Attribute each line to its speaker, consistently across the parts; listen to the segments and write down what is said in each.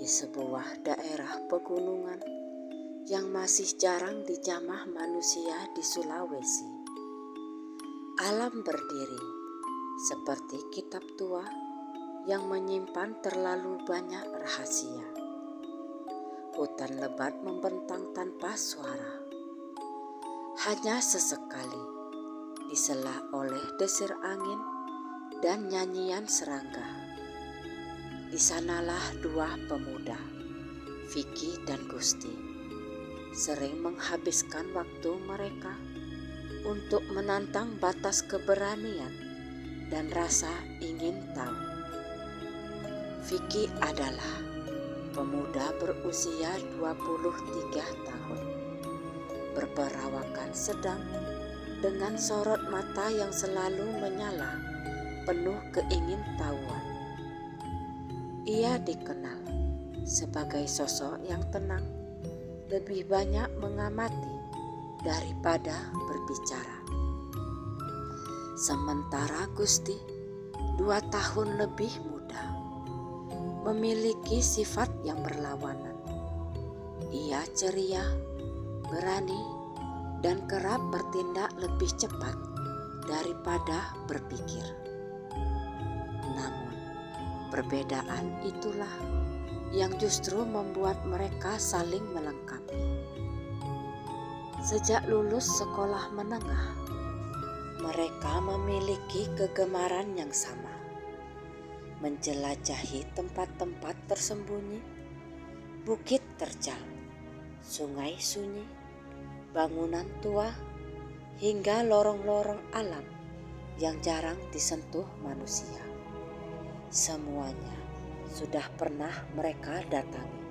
Speaker 1: di sebuah daerah pegunungan yang masih jarang dijamah manusia di Sulawesi. Alam berdiri seperti kitab tua yang menyimpan terlalu banyak rahasia. Hutan lebat membentang tanpa suara, hanya sesekali disela oleh desir angin dan nyanyian serangga. Di sanalah dua pemuda, Vicky dan Gusti, sering menghabiskan waktu mereka untuk menantang batas keberanian dan rasa ingin tahu. Vicky adalah pemuda berusia 23 tahun, berperawakan sedang dengan sorot mata yang selalu menyala, penuh keingintahuan. Ia dikenal sebagai sosok yang tenang, lebih banyak mengamati daripada berbicara. Sementara Gusti, 2 tahun lebih muda, memiliki sifat yang berlawanan. Ia ceria, berani, dan kerap bertindak lebih cepat daripada berpikir. Namun, perbedaan itulah yang justru membuat mereka saling melengkapi. Sejak lulus sekolah menengah, mereka memiliki kegemaran yang sama, menjelajahi tempat-tempat tersembunyi, bukit terjal, sungai sunyi, bangunan tua, hingga lorong-lorong alam yang jarang disentuh manusia. Semuanya sudah pernah mereka datangi.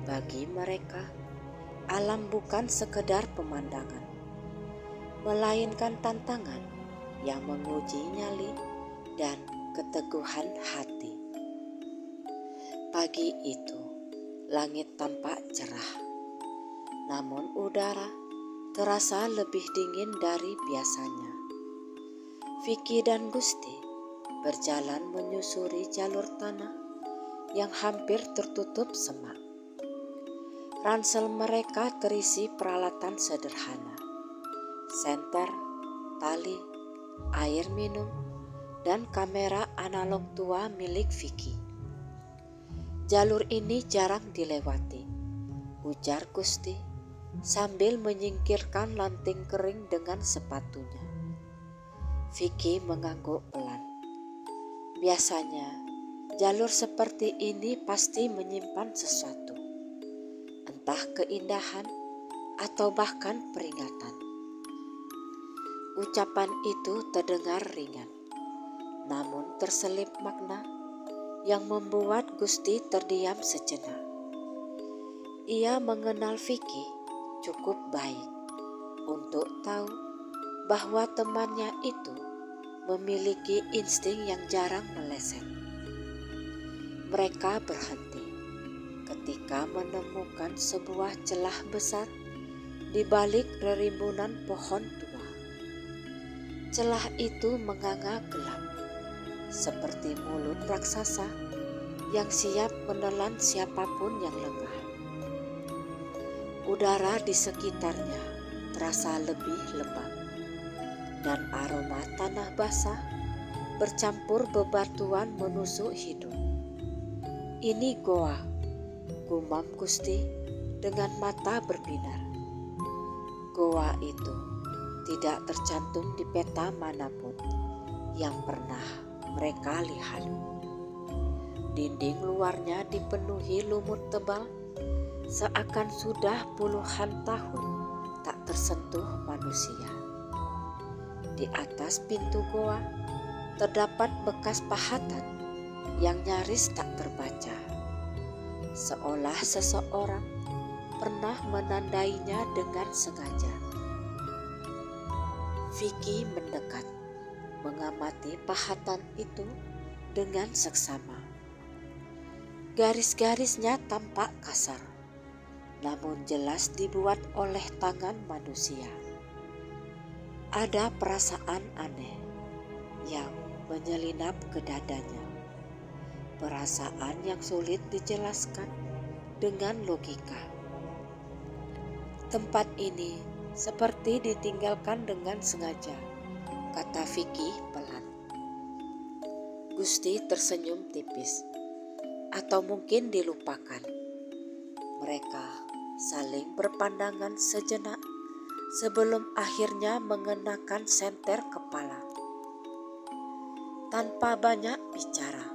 Speaker 1: Bagi mereka, alam bukan sekedar pemandangan, melainkan tantangan yang menguji nyali dan keteguhan hati. Pagi itu, langit tampak cerah, namun udara terasa lebih dingin dari biasanya. Vicky dan Gusti berjalan menyusuri jalur tanah yang hampir tertutup semak. Ransel mereka terisi peralatan sederhana, senter, tali, air minum, dan kamera analog tua milik Vicky. Jalur ini jarang dilewati, ujar Gusti sambil menyingkirkan lanting kering dengan sepatunya. Vicky mengangguk pelan. Biasanya, jalur seperti ini pasti menyimpan sesuatu, entah keindahan atau bahkan peringatan. Ucapan itu terdengar ringan, namun terselip makna yang membuat Gusti terdiam sejenak. Ia mengenal Vicky cukup baik untuk tahu bahwa temannya itu memiliki insting yang jarang meleset. Mereka berhenti ketika menemukan sebuah celah besar di balik rerimbunan pohon tua. Celah itu menganga gelap, seperti mulut raksasa yang siap menelan siapapun yang lengah. Udara di sekitarnya terasa lebih lembab, dan aroma tanah basah bercampur bebatuan menusuk hidung. Ini goa, gumam Gusti dengan mata berbinar. Goa itu tidak tercantum di peta manapun yang pernah mereka lihat. Dinding luarnya dipenuhi lumut tebal, seakan sudah puluhan tahun tak tersentuh manusia. Di atas pintu goa terdapat bekas pahatan yang nyaris tak terbaca, seolah seseorang pernah menandainya dengan sengaja. Vicky mendekat, mengamati pahatan itu dengan seksama. Garis-garisnya tampak kasar, namun jelas dibuat oleh tangan manusia. Ada perasaan aneh yang menyelinap ke dadanya. perasaan yang sulit dijelaskan dengan logika. Tempat ini seperti ditinggalkan dengan sengaja, kata Vicky pelan. Gusti tersenyum tipis. Atau mungkin dilupakan. Mereka saling berpandangan sejenak sebelum akhirnya mengenakan senter kepala. Tanpa banyak bicara,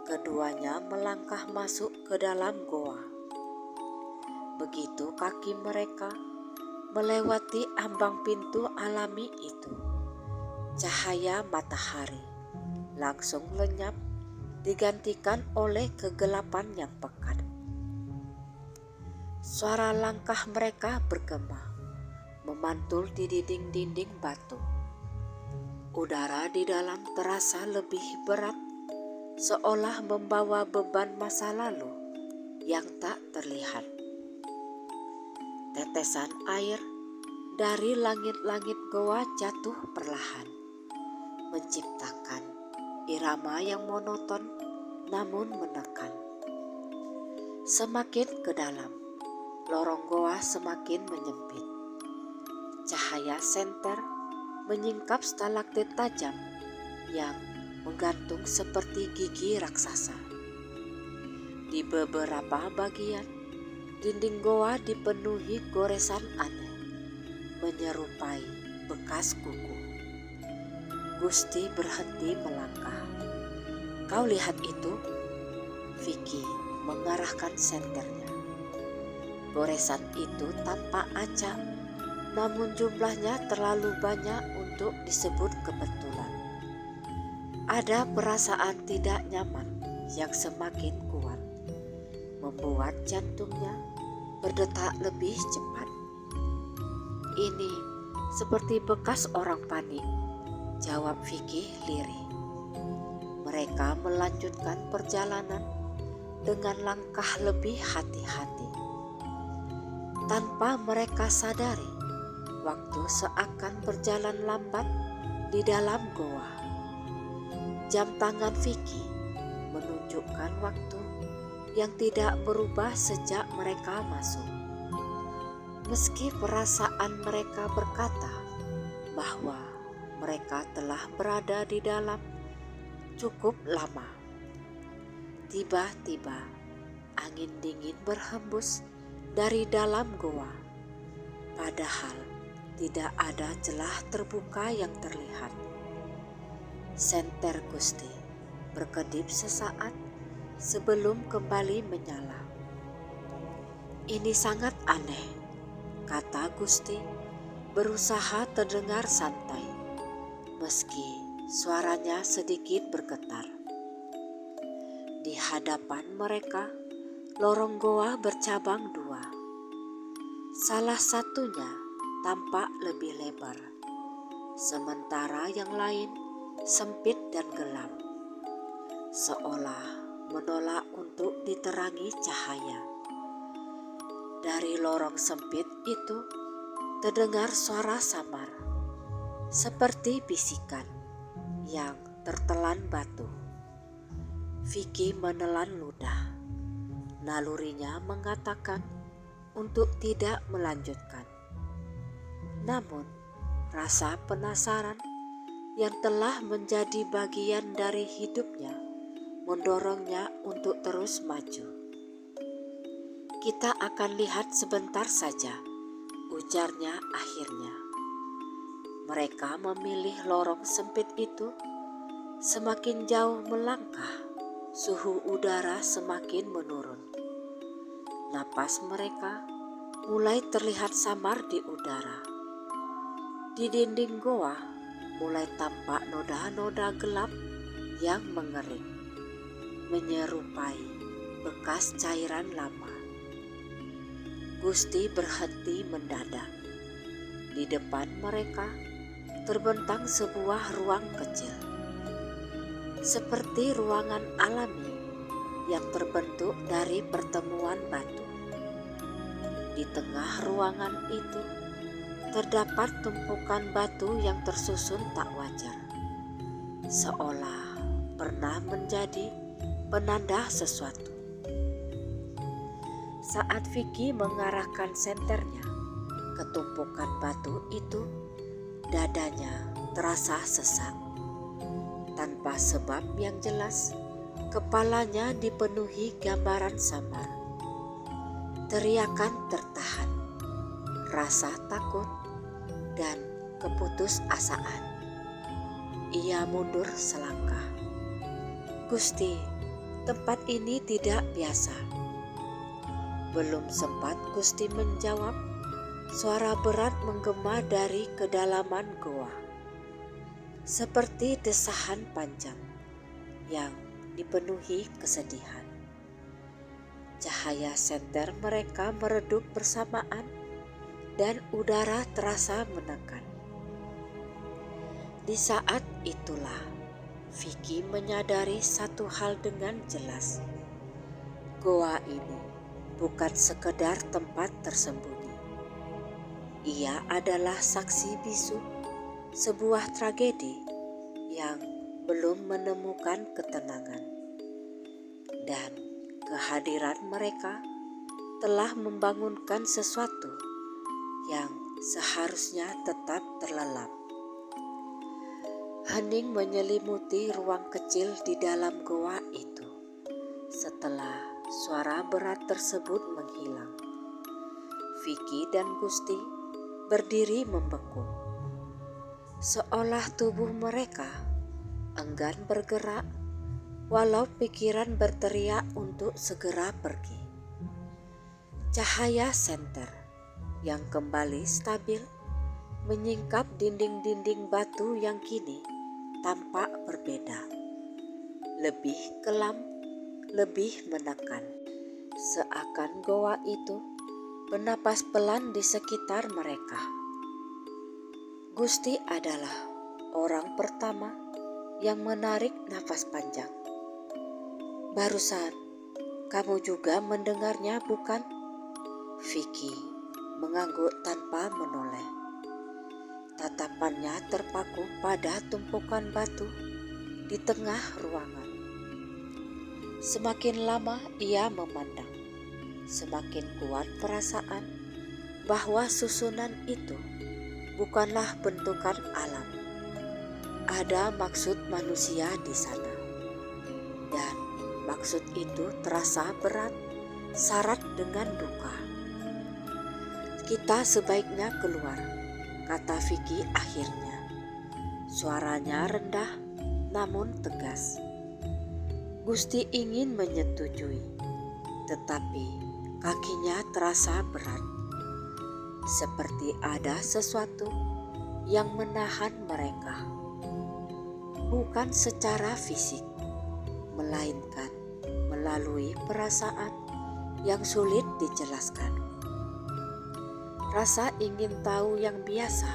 Speaker 1: keduanya melangkah masuk ke dalam goa. Begitu kaki mereka melewati ambang pintu alami itu, cahaya matahari langsung lenyap digantikan oleh kegelapan yang pekat. Suara langkah mereka bergema, memantul di dinding-dinding batu. Udara di dalam terasa lebih berat, seolah membawa beban masa lalu yang tak terlihat. Tetesan air dari langit-langit goa jatuh perlahan, menciptakan irama yang monoton namun menekan. Semakin ke dalam, lorong goa semakin menyempit. Cahaya senter menyingkap stalaktit tajam yang menggantung seperti gigi raksasa. Di beberapa bagian, dinding goa dipenuhi goresan aneh, menyerupai bekas kuku. Gusti berhenti melangkah. Kau lihat itu? Vicky mengarahkan senternya. Goresan itu tampak acak, namun jumlahnya terlalu banyak untuk disebut kebetulan. Ada perasaan tidak nyaman yang semakin kuat, membuat jantungnya berdetak lebih cepat. Ini seperti bekas orang panik, jawab Vicky lirih. Mereka melanjutkan perjalanan dengan langkah lebih hati-hati. Tanpa mereka sadari, waktu seakan berjalan lambat di dalam goa. Jam tangan Vicky menunjukkan waktu yang tidak berubah sejak mereka masuk. Meski perasaan mereka berkata bahwa mereka telah berada di dalam cukup lama. Tiba-tiba angin dingin berhembus dari dalam goa, padahal tidak ada celah terbuka yang terlihat. Senter Gusti berkedip sesaat sebelum kembali menyala. Ini sangat aneh, kata Gusti berusaha terdengar santai, meski suaranya sedikit bergetar. Di hadapan mereka, lorong goa bercabang dua. Salah satunya tampak lebih lebar, sementara yang lain sempit dan gelap, seolah menolak untuk diterangi cahaya. Dari lorong sempit itu terdengar suara samar, seperti bisikan yang tertelan batu. Vicky menelan ludah. Nalurinya mengatakan untuk tidak melanjutkan. Namun, rasa penasaran yang telah menjadi bagian dari hidupnya mendorongnya untuk terus maju. Kita akan lihat sebentar saja, ujarnya akhirnya. Mereka memilih lorong sempit itu. Semakin jauh melangkah, suhu udara semakin menurun. Napas mereka mulai terlihat samar di udara. Di dinding goa mulai tampak noda-noda gelap yang mengering, menyerupai bekas cairan lama. Gusti berhenti mendadak. Di depan mereka terbentang sebuah ruang kecil, seperti ruangan alami yang terbentuk dari pertemuan batu. Di tengah ruangan itu terdapat tumpukan batu yang tersusun tak wajar, seolah pernah menjadi penanda sesuatu. Saat Vicky mengarahkan senternya ke tumpukan batu itu, dadanya terasa sesak. Tanpa sebab yang jelas, kepalanya dipenuhi gambaran samar. Teriakan tertahan, rasa takut, dan keputusasaan. Ia mundur selangkah. "Gusti, tempat ini tidak biasa." Belum sempat Gusti menjawab, suara berat menggema dari kedalaman goa. Seperti desahan panjang yang dipenuhi kesedihan. Cahaya senter mereka meredup bersamaan dan udara terasa menekan. Di saat itulah Vicky menyadari satu hal dengan jelas. Goa ini bukan sekedar tempat tersembunyi. Ia adalah saksi bisu sebuah tragedi yang belum menemukan ketenangan. Dan kehadiran mereka telah membangunkan sesuatu yang seharusnya tetap terlelap. Hening menyelimuti ruang kecil di dalam goa itu setelah suara berat tersebut menghilang. Vicky dan Gusti berdiri membeku, seolah tubuh mereka enggan bergerak walau pikiran berteriak untuk segera pergi. Cahaya senter yang kembali stabil menyingkap dinding-dinding batu yang kini tampak berbeda, lebih kelam, lebih menekan, seakan goa itu bernapas pelan di sekitar mereka. Gusti adalah orang pertama yang menarik nafas panjang. "Barusan kamu juga mendengarnya, bukan?" Vicky mengangguk tanpa menoleh. Tatapannya terpaku pada tumpukan batu di tengah ruangan. Semakin lama ia memandang, semakin kuat perasaan bahwa susunan itu bukanlah bentukan alam. Ada maksud manusia di sana. Dan maksud itu terasa berat, syarat dengan duka. "Kita sebaiknya keluar," kata Vicky akhirnya. Suaranya rendah namun tegas. Gusti ingin menyetujui, tetapi kakinya terasa berat. Seperti ada sesuatu yang menahan mereka. Bukan secara fisik, melainkan melalui perasaan yang sulit dijelaskan. Rasa ingin tahu yang biasa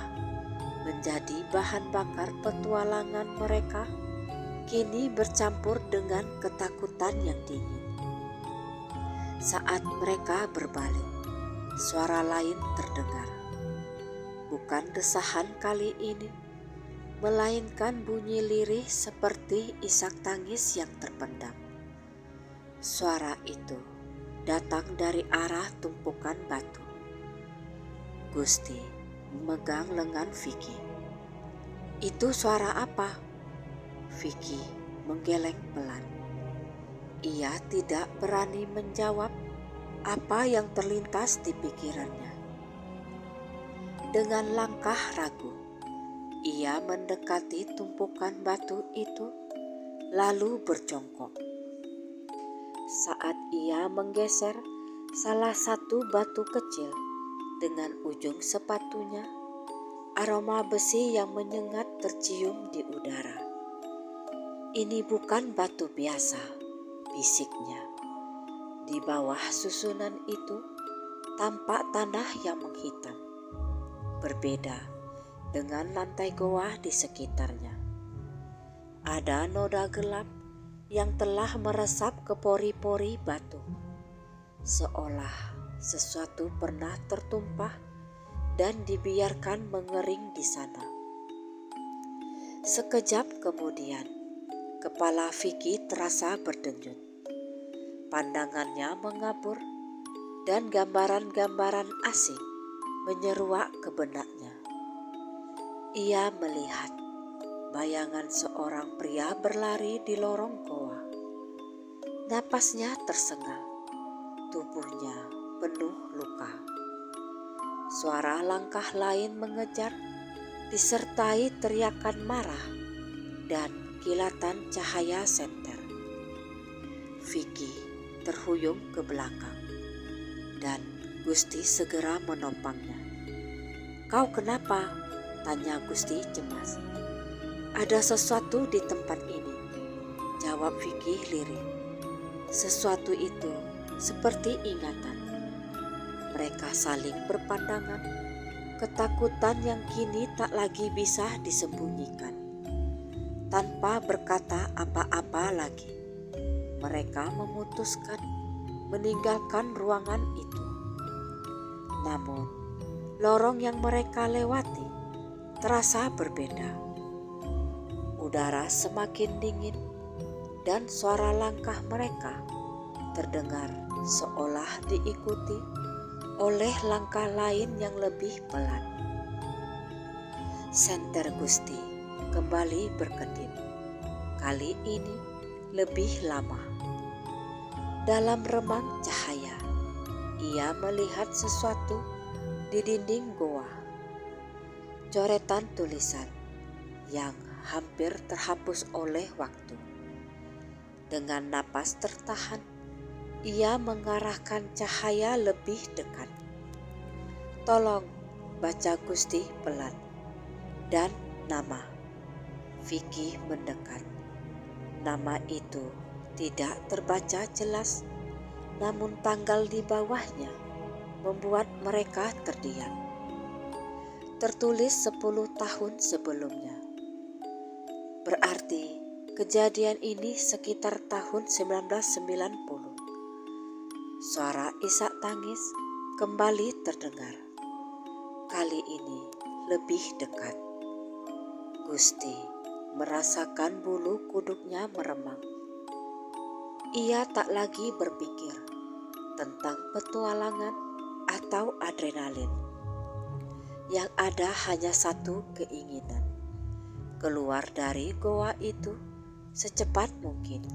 Speaker 1: menjadi bahan bakar petualangan mereka kini bercampur dengan ketakutan yang dingin. Saat mereka berbalik, suara lain terdengar. Bukan desahan kali ini, melainkan bunyi lirih seperti isak tangis yang terpendam. Suara itu datang dari arah tumpukan batu. Gusti memegang lengan Vicky. "Itu suara apa?" Vicky menggeleng pelan. Ia tidak berani menjawab apa yang terlintas di pikirannya. Dengan langkah ragu, ia mendekati tumpukan batu itu, lalu berjongkok. Saat ia menggeser salah satu batu kecil dengan ujung sepatunya, aroma besi yang menyengat tercium di udara. "Ini bukan batu biasa," bisiknya. Di bawah susunan itu tampak tanah yang menghitam, berbeda dengan lantai goa di sekitarnya. Ada noda gelap yang telah meresap ke pori-pori batu, seolah sesuatu pernah tertumpah dan dibiarkan mengering di sana. Sekejap kemudian, kepala Vicky terasa berdenyut. Pandangannya mengabur dan gambaran-gambaran asing menyeruak ke benaknya. Ia melihat bayangan seorang pria berlari di lorong goa. Napasnya tersengal, tubuhnya penuh luka. Suara langkah lain mengejar, disertai teriakan marah dan kilatan cahaya senter. Vicky terhuyung ke belakang dan Gusti segera menopangnya. "Kau kenapa?" tanya Gusti cemas. "Ada sesuatu di tempat ini," jawab Vicky lirih. Sesuatu itu seperti ingatan. Mereka saling berpandangan, ketakutan yang kini tak lagi bisa disembunyikan. Tanpa berkata apa-apa lagi, mereka memutuskan meninggalkan ruangan itu. Namun, lorong yang mereka lewati terasa berbeda. Udara semakin dingin dan suara langkah mereka terdengar seolah diikuti oleh langkah lain yang lebih pelan. Senter Gusti kembali berkedip, kali ini lebih lama. Dalam remang cahaya, ia melihat sesuatu di dinding goa. Coretan tulisan yang hampir terhapus oleh waktu. Dengan napas tertahan, ia mengarahkan cahaya lebih dekat. "Tolong," baca Gusti pelan. Dan nama. Vicky mendekat. Nama itu tidak terbaca jelas, namun tanggal di bawahnya membuat mereka terdiam. Tertulis 10 tahun sebelumnya. Berarti kejadian ini sekitar tahun 1990. Suara isak tangis kembali terdengar. Kali ini lebih dekat. Gusti merasakan bulu kuduknya meremang. Ia tak lagi berpikir tentang petualangan atau adrenalin. Yang ada hanya satu keinginan, keluar dari goa itu secepat mungkin.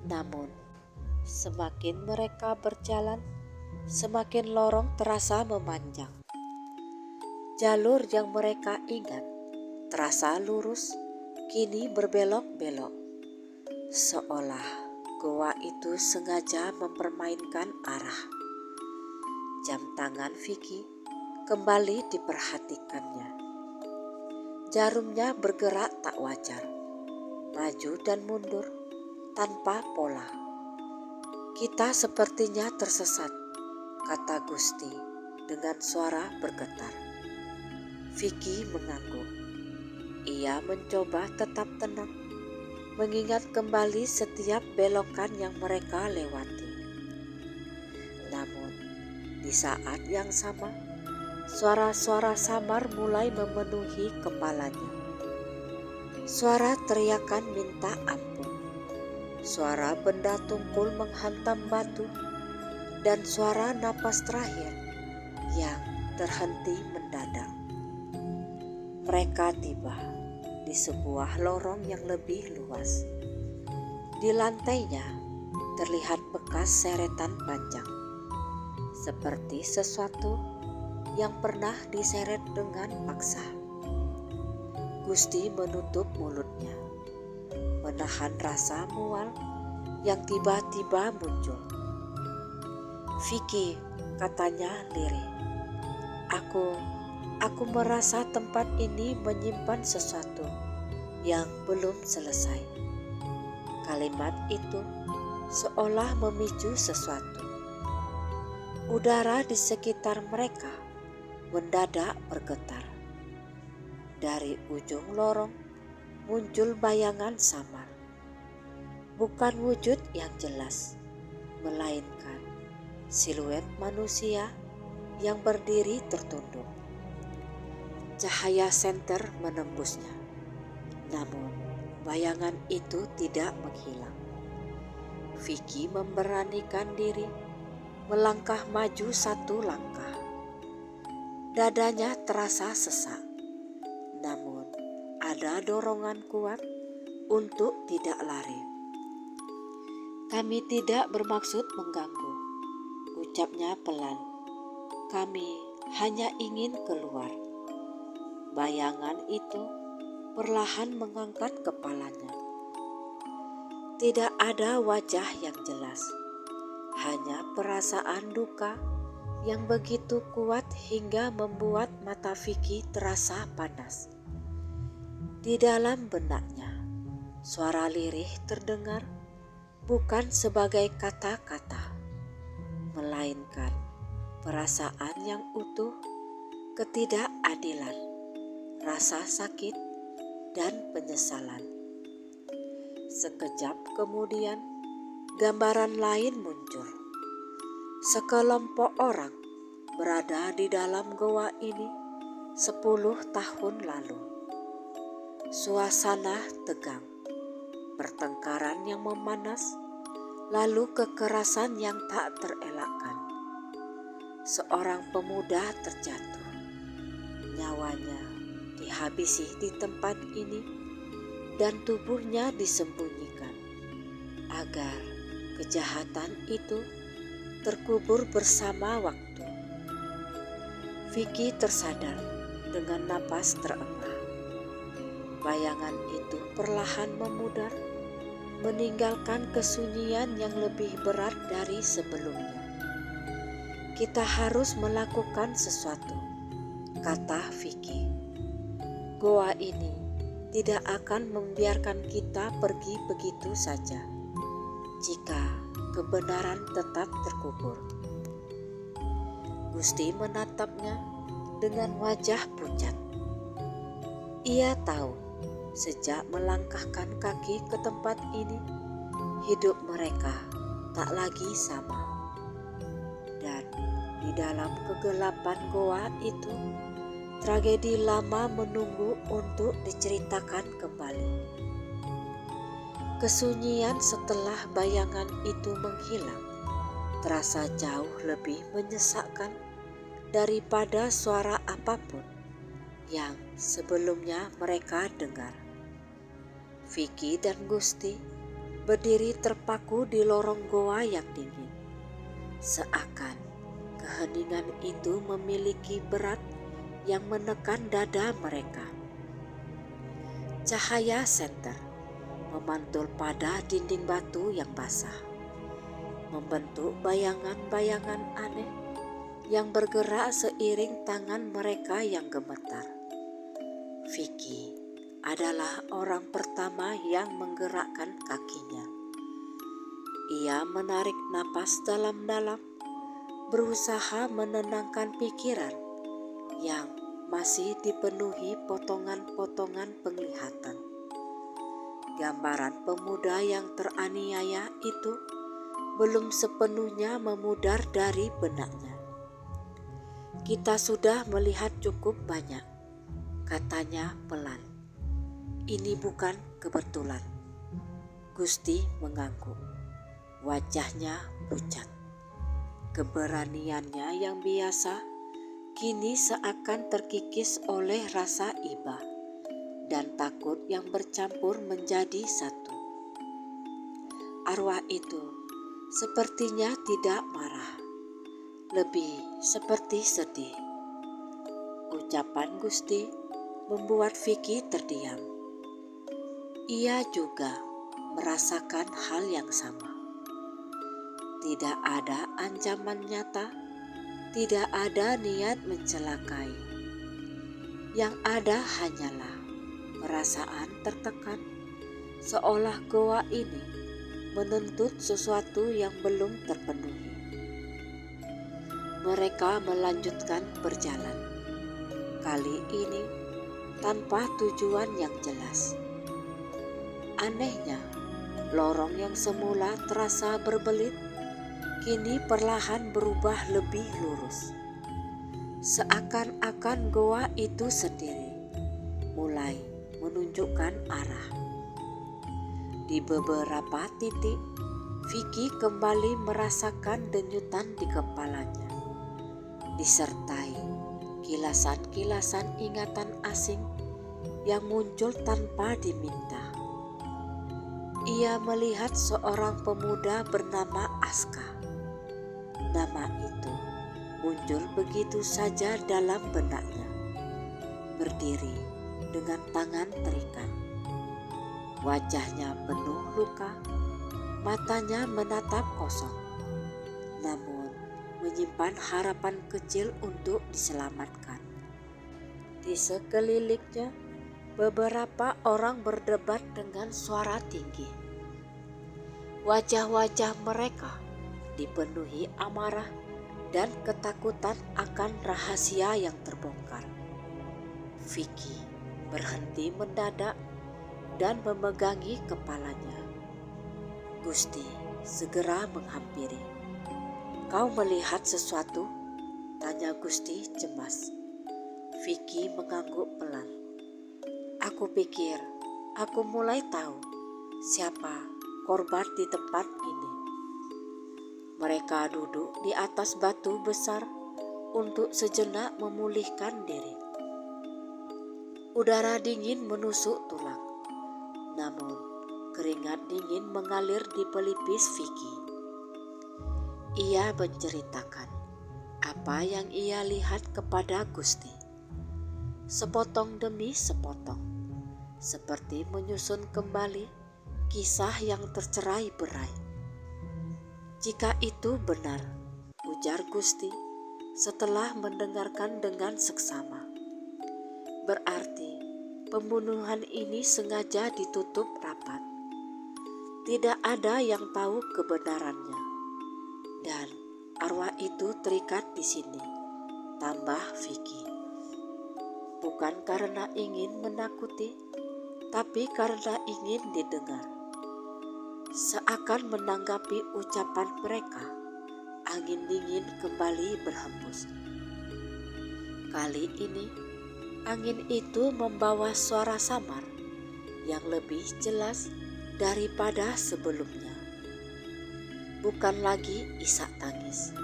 Speaker 1: Namun, semakin mereka berjalan, semakin lorong terasa memanjang. Jalur yang mereka ingat terasa lurus, kini berbelok-belok. Seolah goa itu sengaja mempermainkan arah. Jam tangan Vicky kembali diperhatikannya. Jarumnya bergerak tak wajar, maju dan mundur tanpa pola. "Kita sepertinya tersesat," kata Gusti dengan suara bergetar. Vicky mengangguk. Ia mencoba tetap tenang, mengingat kembali setiap belokan yang mereka lewati. Namun, di saat yang sama, suara-suara samar mulai memenuhi kepalanya. Suara teriakan minta ampun, suara benda tumpul menghantam batu, dan suara napas terakhir yang terhenti mendadak. Mereka tiba di sebuah lorong yang lebih luas. Di lantainya terlihat bekas seretan panjang, seperti sesuatu yang pernah diseret dengan paksa. Gusti menutup mulutnya, menahan rasa mual yang tiba-tiba muncul. "Vicky," katanya lirih, Aku merasa tempat ini menyimpan sesuatu yang belum selesai." Kalimat itu seolah memicu sesuatu. Udara di sekitar mereka mendadak bergetar. Dari ujung lorong muncul bayangan samar. Bukan wujud yang jelas, melainkan siluet manusia yang berdiri tertunduk. Cahaya senter menembusnya, namun bayangan itu tidak menghilang. Vicky memberanikan diri melangkah maju satu langkah. Dadanya terasa sesak, namun ada dorongan kuat untuk tidak lari. "Kami tidak bermaksud mengganggu," ucapnya pelan. "Kami hanya ingin keluar." Bayangan itu perlahan mengangkat kepalanya. Tidak ada wajah yang jelas, hanya perasaan duka yang begitu kuat hingga membuat mata Vicky terasa panas. Di dalam benaknya, suara lirih terdengar, bukan sebagai kata-kata, melainkan perasaan yang utuh, ketidakadilan, rasa sakit, dan penyesalan. Sekejap kemudian, gambaran lain muncul. Sekelompok orang berada di dalam goa ini 10 tahun lalu. Suasana tegang, pertengkaran yang memanas, lalu kekerasan yang tak terelakkan. Seorang pemuda terjatuh. Nyawanya dihabisi di tempat ini dan tubuhnya disembunyikan agar kejahatan itu terkubur bersama waktu. Vicky tersadar dengan napas terengah. Bayangan itu perlahan memudar, meninggalkan kesunyian yang lebih berat dari sebelumnya. "Kita harus melakukan sesuatu," kata Vicky. "Goa ini tidak akan membiarkan kita pergi begitu saja jika kebenaran tetap terkubur." Gusti menatapnya dengan wajah pucat. Ia tahu sejak melangkahkan kaki ke tempat ini, hidup mereka tak lagi sama. Dan di dalam kegelapan goa itu, tragedi lama menunggu untuk diceritakan kembali. Kesunyian setelah bayangan itu menghilang terasa jauh lebih menyesakkan daripada suara apapun yang sebelumnya mereka dengar. Vicky dan Gusti berdiri terpaku di lorong goa yang dingin, seakan keheningan itu memiliki berat yang menekan dada mereka. Cahaya senter memantul pada dinding batu yang basah, membentuk bayangan-bayangan aneh yang bergerak seiring tangan mereka yang gemetar. Vicky adalah orang pertama yang menggerakkan kakinya. Ia menarik napas dalam-dalam, berusaha menenangkan pikiran yang masih dipenuhi potongan-potongan penglihatan. Gambaran pemuda yang teraniaya itu belum sepenuhnya memudar dari benaknya. "Kita sudah melihat cukup banyak," katanya pelan. "Ini bukan kebetulan." Gusti mengangguk. Wajahnya pucat. Keberaniannya yang biasa kini seakan terkikis oleh rasa iba dan takut yang bercampur menjadi satu. Arwah itu sepertinya tidak marah, lebih seperti sedih. Ucapan Gusti membuat Vicky terdiam. Ia juga merasakan hal yang sama. Tidak ada ancaman nyata, tidak ada niat mencelakai. Yang ada hanyalah perasaan tertekan, seolah goa ini menuntut sesuatu yang belum terpenuhi. Mereka melanjutkan berjalan, kali ini tanpa tujuan yang jelas. Anehnya, lorong yang semula terasa berbelit, kini perlahan berubah lebih lurus. Seakan-akan goa itu sendiri mulai menunjukkan arah. Di beberapa titik, Vicky kembali merasakan denyutan di kepalanya, disertai kilasan-kilasan ingatan asing yang muncul tanpa diminta. Ia melihat seorang pemuda bernama Aska. Nama itu muncul begitu saja dalam benaknya, berdiri dengan tangan terikat. Wajahnya penuh luka, matanya menatap kosong, namun menyimpan harapan kecil untuk diselamatkan. Di sekelilingnya, beberapa orang berdebat dengan suara tinggi. Wajah-wajah mereka dipenuhi amarah dan ketakutan akan rahasia yang terbongkar. Vicky berhenti mendadak dan memegangi kepalanya. Gusti segera menghampiri. "Kau melihat sesuatu?" tanya Gusti cemas. Vicky mengangguk pelan. "Aku pikir aku mulai tahu siapa korban di tempat ini." Mereka duduk di atas batu besar untuk sejenak memulihkan diri. Udara dingin menusuk tulang, namun keringat dingin mengalir di pelipis Vicky. Ia menceritakan apa yang ia lihat kepada Gusti, sepotong demi sepotong, seperti menyusun kembali kisah yang tercerai-berai. "Jika itu benar," ujar Gusti setelah mendengarkan dengan seksama, "berarti pembunuhan ini sengaja ditutup rapat. Tidak ada yang tahu kebenarannya, dan arwah itu terikat di sini," tambah Vicky. "Bukan karena ingin menakuti, tapi karena ingin didengar." Seakan menanggapi ucapan mereka, angin dingin kembali berhembus. Kali ini, angin itu membawa suara samar yang lebih jelas daripada sebelumnya. Bukan lagi isak tangis,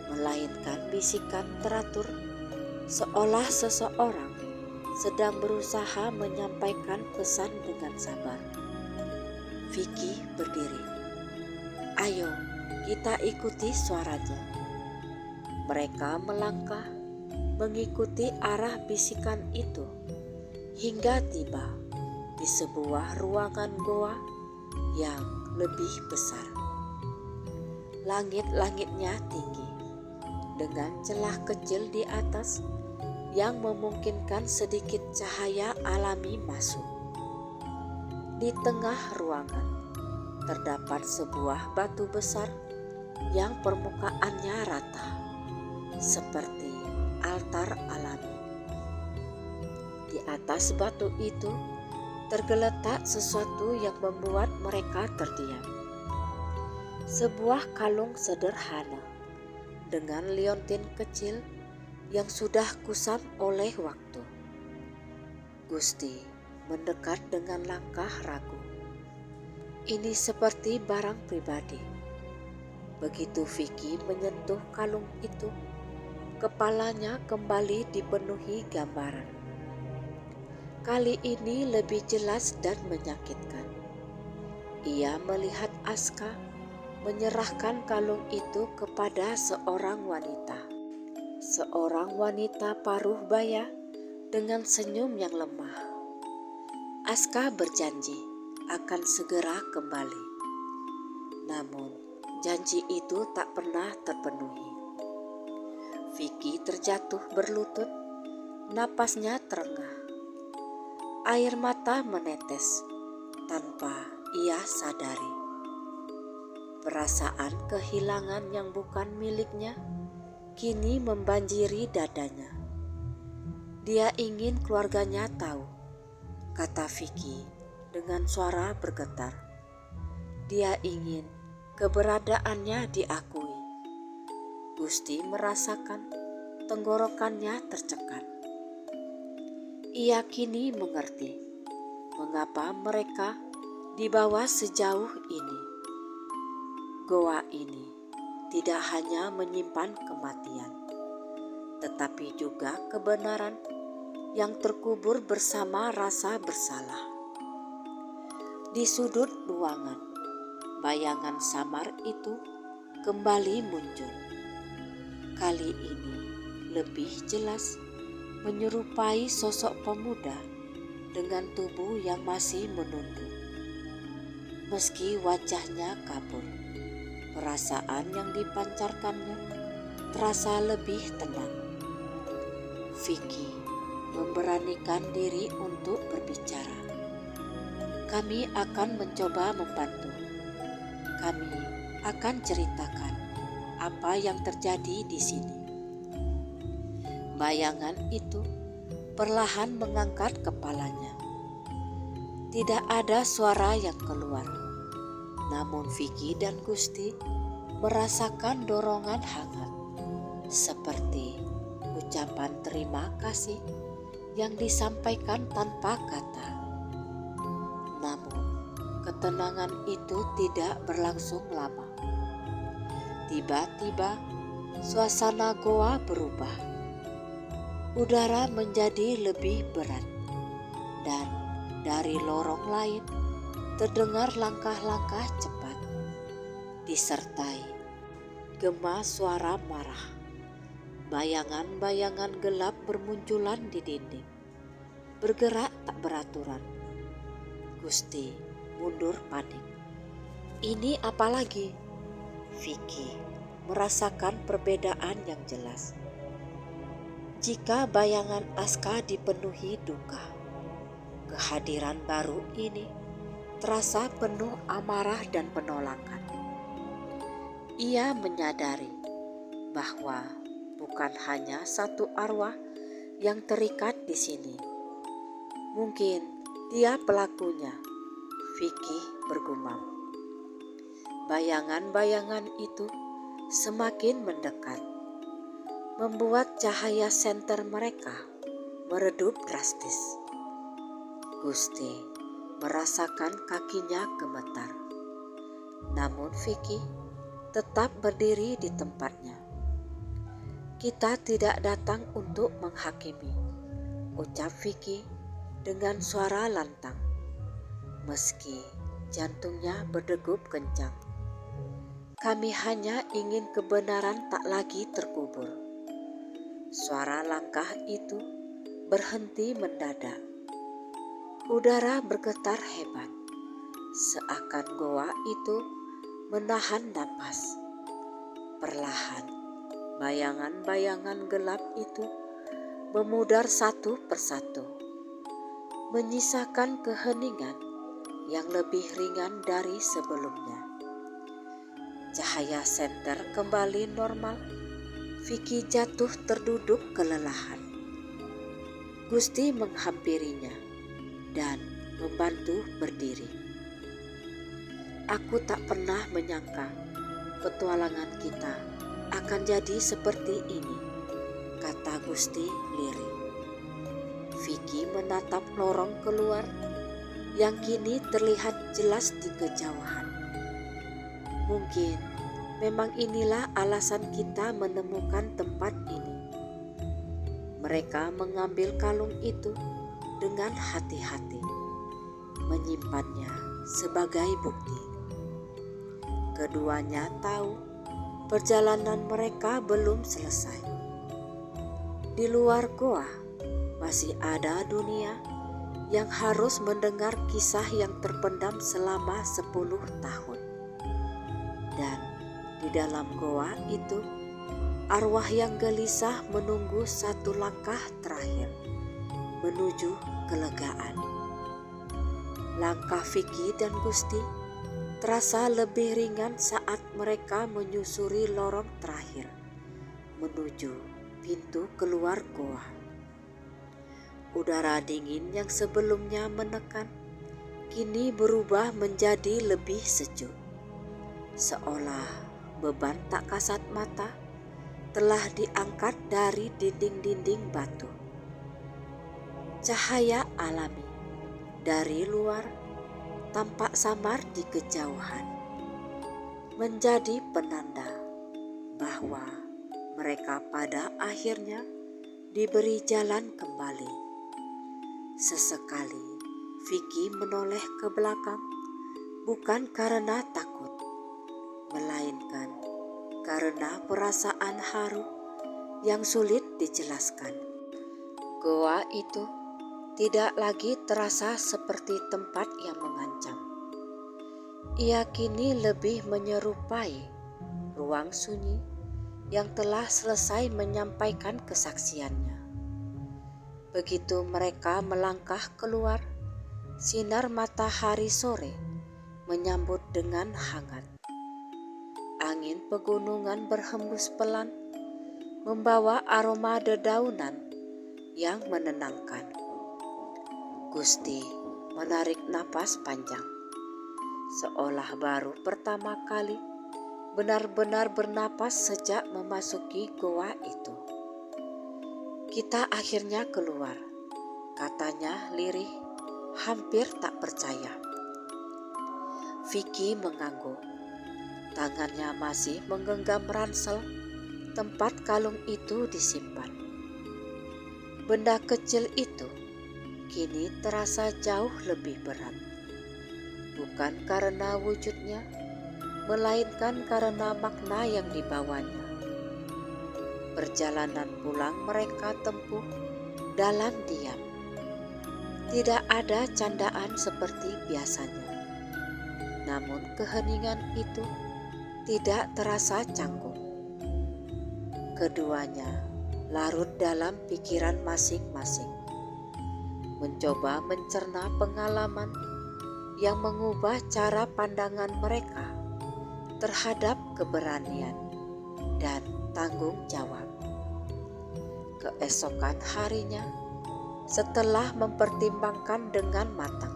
Speaker 1: melainkan bisikan teratur, seolah seseorang sedang berusaha menyampaikan pesan dengan sabar. Vicky berdiri. "Ayo, kita ikuti suaranya." Mereka melangkah mengikuti arah bisikan itu hingga tiba di sebuah ruangan goa yang lebih besar. Langit-langitnya tinggi, dengan celah kecil di atas yang memungkinkan sedikit cahaya alami masuk. Di tengah ruangan terdapat sebuah batu besar yang permukaannya rata, seperti altar alami. Di atas batu itu tergeletak sesuatu yang membuat mereka terdiam. Sebuah kalung sederhana dengan liontin kecil yang sudah kusam oleh waktu. Gusti mendekat dengan langkah ragu. Ini seperti barang pribadi. Begitu Vicky menyentuh kalung itu, kepalanya kembali dipenuhi gambaran. Kali ini lebih jelas dan menyakitkan. Ia melihat Aska menyerahkan kalung itu kepada seorang wanita. Seorang wanita paruh baya dengan senyum yang lemah. Aska berjanji akan segera kembali. Namun janji itu tak pernah terpenuhi. Vicky terjatuh berlutut, napasnya terengah. Air mata menetes tanpa ia sadari. Perasaan kehilangan yang bukan miliknya kini membanjiri dadanya. Dia ingin keluarganya tahu, kata Vicky dengan suara bergetar. Dia ingin keberadaannya diakui. Gusti merasakan tenggorokannya tercekat. Ia kini mengerti mengapa mereka dibawa sejauh ini. Goa ini tidak hanya menyimpan kematian, tetapi juga kebenaran yang terkubur bersama rasa bersalah. Di sudut ruangan, bayangan samar itu kembali muncul. Kali ini lebih jelas menyerupai sosok pemuda dengan tubuh yang masih menunduk. Meski wajahnya kabur, perasaan yang dipancarkannya terasa lebih tenang. Vicky memberanikan diri untuk berbicara. Kami akan mencoba membantu. Kami akan ceritakan apa yang terjadi di sini. Bayangan itu perlahan mengangkat kepalanya. Tidak ada suara yang keluar, namun Vicky dan Gusti merasakan dorongan hangat, seperti ucapan terima kasih yang disampaikan tanpa kata. Namun, ketenangan itu tidak berlangsung lama. Tiba-tiba, suasana goa berubah. Udara menjadi lebih berat, dan dari lorong lain terdengar langkah-langkah cepat, disertai gema suara marah. Bayangan-bayangan gelap bermunculan di dinding, bergerak tak beraturan. Gusti mundur panik. Ini apa lagi? Vicky merasakan perbedaan yang jelas. Jika bayangan Aska dipenuhi duka, kehadiran baru ini terasa penuh amarah dan penolakan. Ia menyadari bahwa bukan hanya satu arwah yang terikat di sini. Mungkin dia pelakunya, Vicky bergumam. Bayangan-bayangan itu semakin mendekat, membuat cahaya senter mereka meredup drastis. Gusti merasakan kakinya gemetar, namun Vicky tetap berdiri di tempatnya. Kita tidak datang untuk menghakimi, ucap Vicky dengan suara lantang, meski jantungnya berdegup kencang. Kami hanya ingin kebenaran tak lagi terkubur. Suara langkah itu berhenti mendadak. Udara bergetar hebat, seakan goa itu menahan napas. Perlahan, bayangan-bayangan gelap itu memudar satu persatu, menyisakan keheningan yang lebih ringan dari sebelumnya. Cahaya senter kembali normal. Vicky jatuh terduduk kelelahan. Gusti menghampirinya dan membantu berdiri. Aku tak pernah menyangka petualangan kita akan jadi seperti ini, kata Gusti lirih. Vicky menatap lorong keluar yang kini terlihat jelas di kejauhan. Mungkin memang inilah alasan kita menemukan tempat ini. Mereka mengambil kalung itu dengan hati-hati, menyimpannya sebagai bukti. Keduanya tahu perjalanan mereka belum selesai. Di luar goa masih ada dunia yang harus mendengar kisah yang terpendam selama 10 tahun. Dan di dalam goa itu, arwah yang gelisah menunggu satu langkah terakhir menuju kelegaan. Langkah Vicky dan Gusti terasa lebih ringan saat mereka menyusuri lorong terakhir menuju pintu keluar goa. Udara dingin yang sebelumnya menekan kini berubah menjadi lebih sejuk, seolah beban tak kasat mata telah diangkat dari dinding-dinding batu. Cahaya alami dari luar tampak samar di kejauhan. menjadi penanda bahwa mereka pada akhirnya diberi jalan kembali. Sesekali Vicky menoleh ke belakang, bukan karena takut, melainkan karena perasaan haru yang sulit dijelaskan. Goa itu tidak lagi terasa seperti tempat yang mengancam. Ia kini lebih menyerupai ruang sunyi yang telah selesai menyampaikan kesaksiannya. Begitu mereka melangkah keluar, sinar matahari sore menyambut dengan hangat. Angin pegunungan berhembus pelan, membawa aroma dedaunan yang menenangkan. Gusti menarik napas panjang, seolah baru pertama kali benar-benar bernapas sejak memasuki goa itu. Kita akhirnya keluar, katanya lirih, hampir tak percaya. Vicky mengangguk. Tangannya masih menggenggam ransel tempat kalung itu disimpan. Benda kecil itu kini terasa jauh lebih berat. Bukan karena wujudnya, melainkan karena makna yang dibawanya. Perjalanan pulang mereka tempuh dalam diam. Tidak ada candaan seperti biasanya. Namun keheningan itu tidak terasa canggung. Keduanya larut dalam pikiran masing-masing, mencoba mencerna pengalaman yang mengubah cara pandangan mereka terhadap keberanian dan tanggung jawab. Keesokan harinya, setelah mempertimbangkan dengan matang,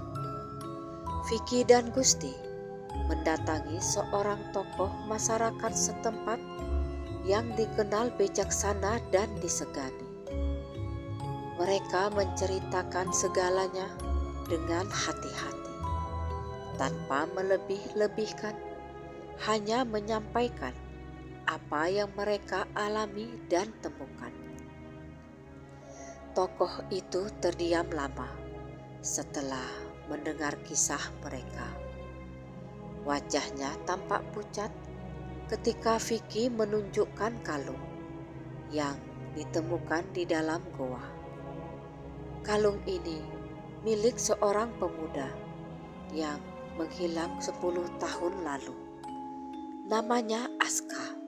Speaker 1: Vicky dan Gusti mendatangi seorang tokoh masyarakat setempat yang dikenal bijaksana dan disegani. Mereka menceritakan segalanya dengan hati-hati, tanpa melebih-lebihkan, hanya menyampaikan apa yang mereka alami dan temukan. Tokoh itu terdiam lama setelah mendengar kisah mereka. Wajahnya tampak pucat ketika Vicky menunjukkan kalung yang ditemukan di dalam goa. Kalung ini milik seorang pemuda yang menghilang 10 tahun lalu. Namanya Aska.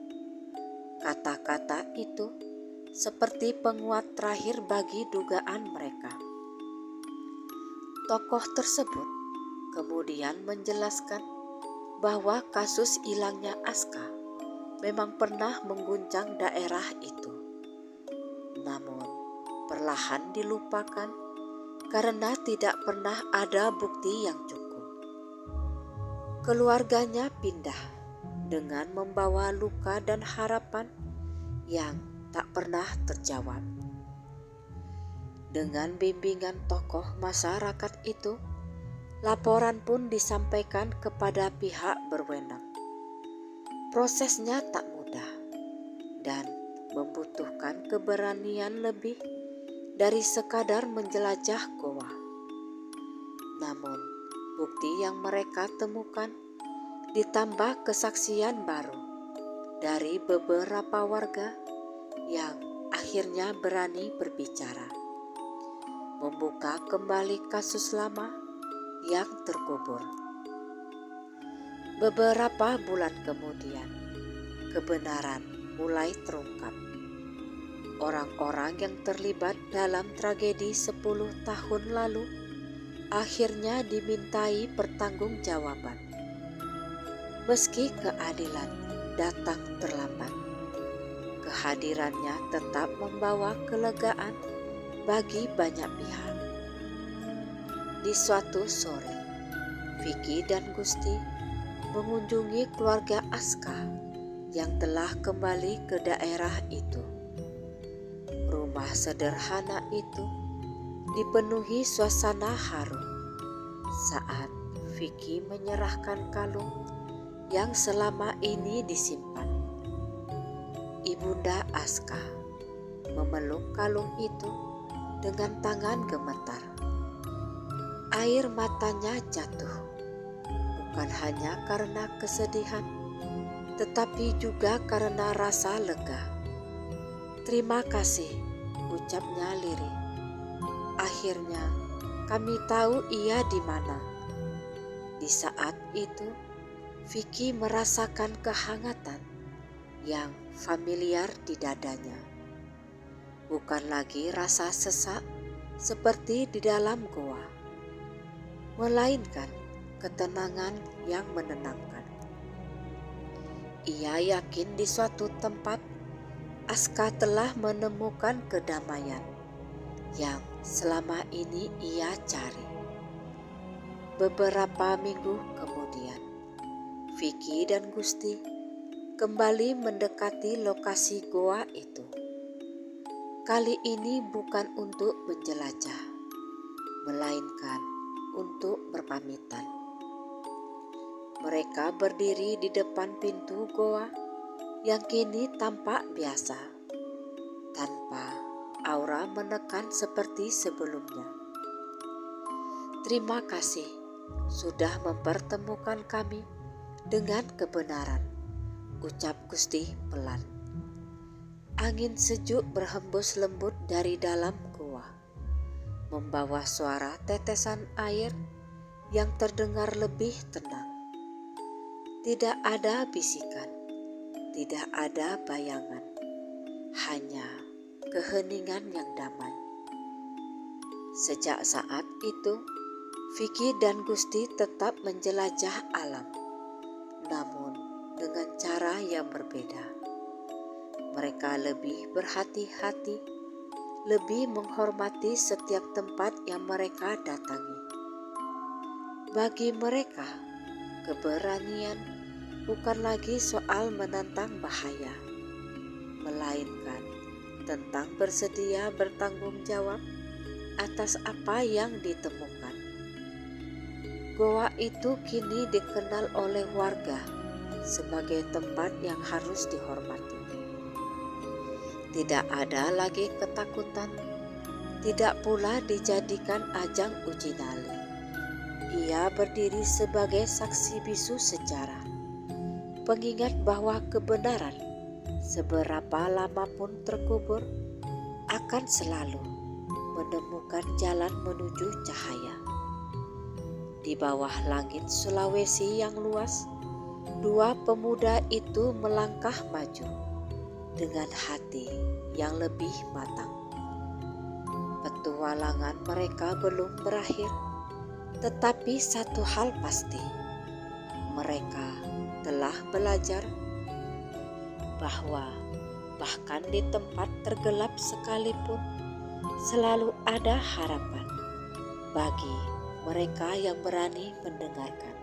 Speaker 1: Kata-kata itu seperti penguat terakhir bagi dugaan mereka. Tokoh tersebut kemudian menjelaskan bahwa kasus hilangnya Aska memang pernah mengguncang daerah itu, namun perlahan dilupakan karena tidak pernah ada bukti yang cukup. Keluarganya pindah dengan membawa luka dan harapan yang tak pernah terjawab. Dengan bimbingan tokoh masyarakat itu, laporan pun disampaikan kepada pihak berwenang. Prosesnya tak mudah dan membutuhkan keberanian lebih dari sekadar menjelajah goa. Namun, bukti yang mereka temukan ditambah kesaksian baru dari beberapa warga yang akhirnya berani berbicara, membuka kembali kasus lama yang terkubur. Beberapa bulan kemudian, kebenaran mulai terungkap. Orang-orang yang terlibat dalam tragedi 10 tahun lalu akhirnya dimintai pertanggungjawaban. Meski keadilan datang terlambat, kehadirannya tetap membawa kelegaan bagi banyak pihak. Di suatu sore, Vicky dan Gusti mengunjungi keluarga Aska yang telah kembali ke daerah itu. Rumah sederhana itu dipenuhi suasana haru saat Vicky menyerahkan kalung yang selama ini disimpan. Ibunda Aska memeluk kalung itu dengan tangan gemetar. Air matanya jatuh, bukan hanya karena kesedihan, tetapi juga karena rasa lega. "Terima kasih," ucapnya lirih. "Akhirnya kami tahu ia di mana." Di saat itu, Vicky merasakan kehangatan yang familiar di dadanya. Bukan lagi rasa sesak seperti di dalam goa, melainkan ketenangan yang menenangkan. Ia yakin di suatu tempat Aska telah menemukan kedamaian yang selama ini ia cari. Beberapa minggu kemudian, Vicky dan Gusti kembali mendekati lokasi goa itu. Kali ini bukan untuk menjelajah, melainkan untuk berpamitan. Mereka berdiri di depan pintu goa yang kini tampak biasa, tanpa aura menekan seperti sebelumnya. "Terima kasih sudah mempertemukan kami dengan kebenaran," ucap Gusti pelan. Angin sejuk berhembus lembut dari dalam gua, membawa suara tetesan air yang terdengar lebih tenang. Tidak ada bisikan, tidak ada bayangan, hanya keheningan yang damai. Sejak saat itu, Vicky dan Gusti tetap menjelajah alam, namun dengan cara yang berbeda. Mereka lebih berhati-hati, lebih menghormati setiap tempat yang mereka datangi. Bagi mereka, keberanian bukan lagi soal menantang bahaya, melainkan tentang bersedia bertanggung jawab atas apa yang ditemukan. Goa itu kini dikenal oleh warga sebagai tempat yang harus dihormati. Tidak ada lagi ketakutan, tidak pula dijadikan ajang uji nyali. Ia berdiri sebagai saksi bisu sejarah, pengingat bahwa kebenaran, seberapa lama pun terkubur, akan selalu menemukan jalan menuju cahaya. Di bawah langit Sulawesi yang luas, dua pemuda itu melangkah maju dengan hati yang lebih matang. Petualangan mereka belum berakhir, tetapi satu hal pasti, mereka telah belajar bahwa bahkan di tempat tergelap sekalipun selalu ada harapan bagi mereka yang berani mendengarkan.